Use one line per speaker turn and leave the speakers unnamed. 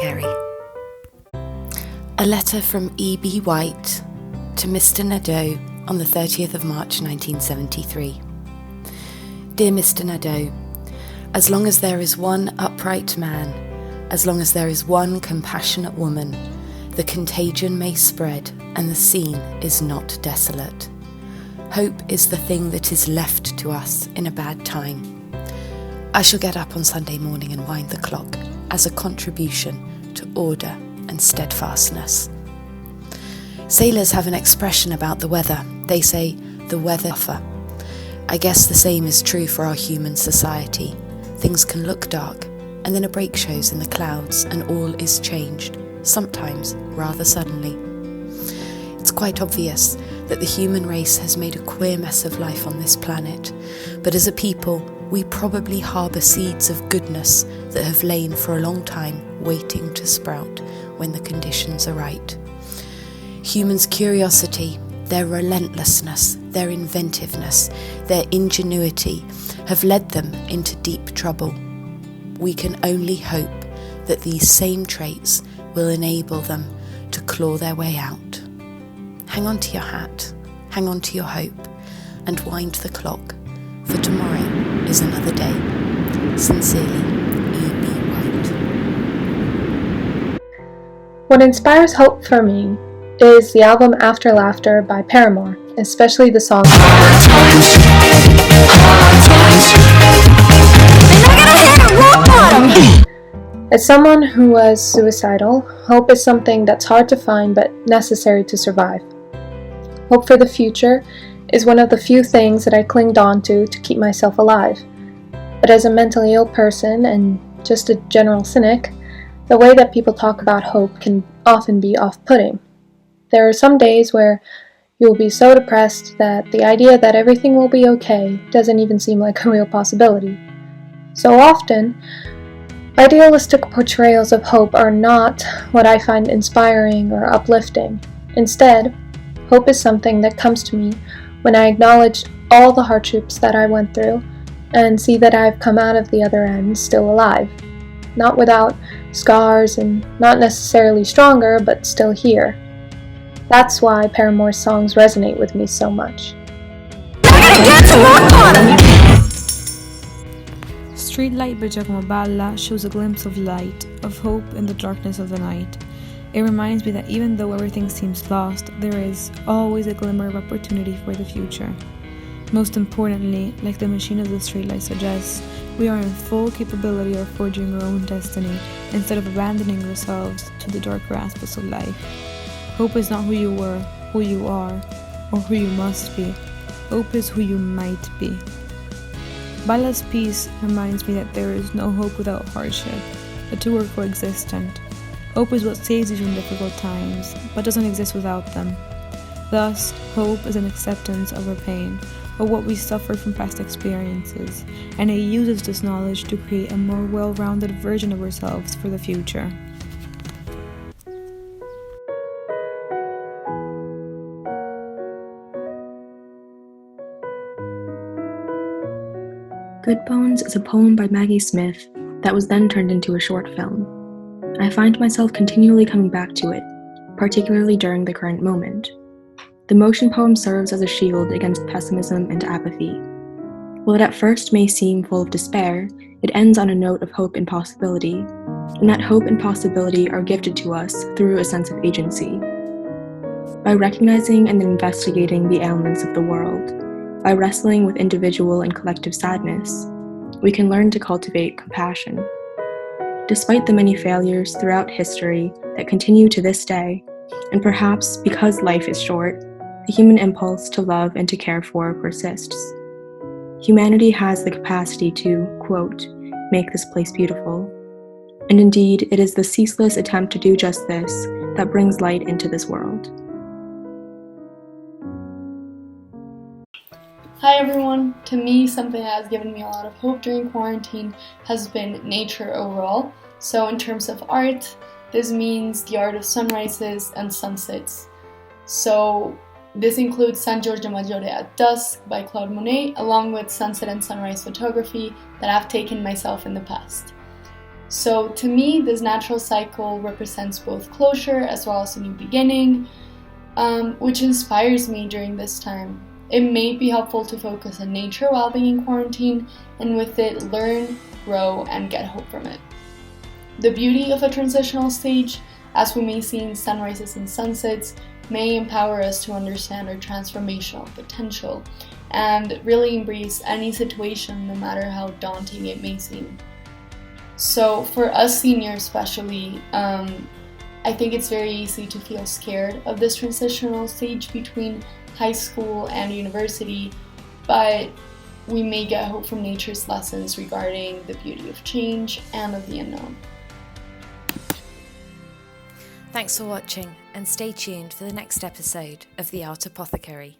Apothecary. A letter from E.B. White to Mr. Nadeau on the 30th of March 1973. Dear Mr. Nadeau, as long as there is one upright man, as long as there is one compassionate woman, the contagion may spread and the scene is not desolate. Hope is the thing that is left to us in a bad time. I shall get up on Sunday morning and wind the clock as a contribution to order and steadfastness. Sailors have an expression about the weather. They say, the weather offer. I guess the same is true for our human society. Things can look dark, and then a break shows in the clouds and all is changed, sometimes rather suddenly. It's quite obvious that the human race has made a queer mess of life on this planet, but as a people, we probably harbour seeds of goodness that have lain for a long time waiting to sprout when the conditions are right. Humans' curiosity, their relentlessness, their inventiveness, their ingenuity have led them into deep trouble. We can only hope that these same traits will enable them to claw their way out. Hang on to your hat, hang on to your hope, and wind the clock, for tomorrow is another day. Sincerely, E.B. White.
What inspires hope for me is the album After Laughter by Paramore, especially the song As someone who was suicidal, hope is something that's hard to find but necessary to survive. Hope for the future is one of the few things that I clinged on to keep myself alive. But as a mentally ill person and just a general cynic, the way that people talk about hope can often be off-putting. There are some days where you will be so depressed that the idea that everything will be okay doesn't even seem like a real possibility. So often, idealistic portrayals of hope are not what I find inspiring or uplifting. Instead, hope is something that comes to me when I acknowledge all the hardships that I went through and see that I've come out of the other end still alive. Not without scars and not necessarily stronger, but still here. That's why Paramore's songs resonate with me so much.
Streetlight by Giacomo Balla shows a glimpse of light, of hope in the darkness of the night. It reminds me that even though everything seems lost, there is always a glimmer of opportunity for the future. Most importantly, like the machine of the streetlight suggests, we are in full capability of forging our own destiny instead of abandoning ourselves to the darker aspects of life. Hope is not who you were, who you are, or who you must be. Hope is who you might be. Balla's piece reminds me that there is no hope without hardship. The two are coexistent. Hope is what saves you from difficult times, but doesn't exist without them. Thus, hope is an acceptance of our pain, or what we suffered from past experiences, and it uses this knowledge to create a more well-rounded version of ourselves for the future.
Good Bones is a poem by Maggie Smith that was then turned into a short film. I find myself continually coming back to it, particularly during the current moment. The motion poem serves as a shield against pessimism and apathy. While it at first may seem full of despair, it ends on a note of hope and possibility, and that hope and possibility are gifted to us through a sense of agency. By recognizing and investigating the ailments of the world, by wrestling with individual and collective sadness, we can learn to cultivate compassion. Despite the many failures throughout history that continue to this day, and perhaps because life is short, the human impulse to love and to care for persists. Humanity has the capacity to, quote, make this place beautiful. And indeed, it is the ceaseless attempt to do just this that brings light into this world.
Hi everyone! To me, something that has given me a lot of hope during quarantine has been nature overall. So in terms of art, this means the art of sunrises and sunsets. So this includes San Giorgio Maggiore at Dusk by Claude Monet, along with sunset and sunrise photography that I've taken myself in the past. So to me, this natural cycle represents both closure as well as a new beginning, which inspires me during this time. It may be helpful to focus on nature while being in quarantine, and with it, learn, grow, and get hope from it. The beauty of a transitional stage, as we may see in sunrises and sunsets, may empower us to understand our transformational potential and really embrace any situation, no matter how daunting it may seem. So for us seniors especially, I think it's very easy to feel scared of this transitional stage between high school and university, but we may get hope from nature's lessons regarding the beauty of change and of the unknown.
Thanks for watching, and stay tuned for the next episode of The Art Apothecary.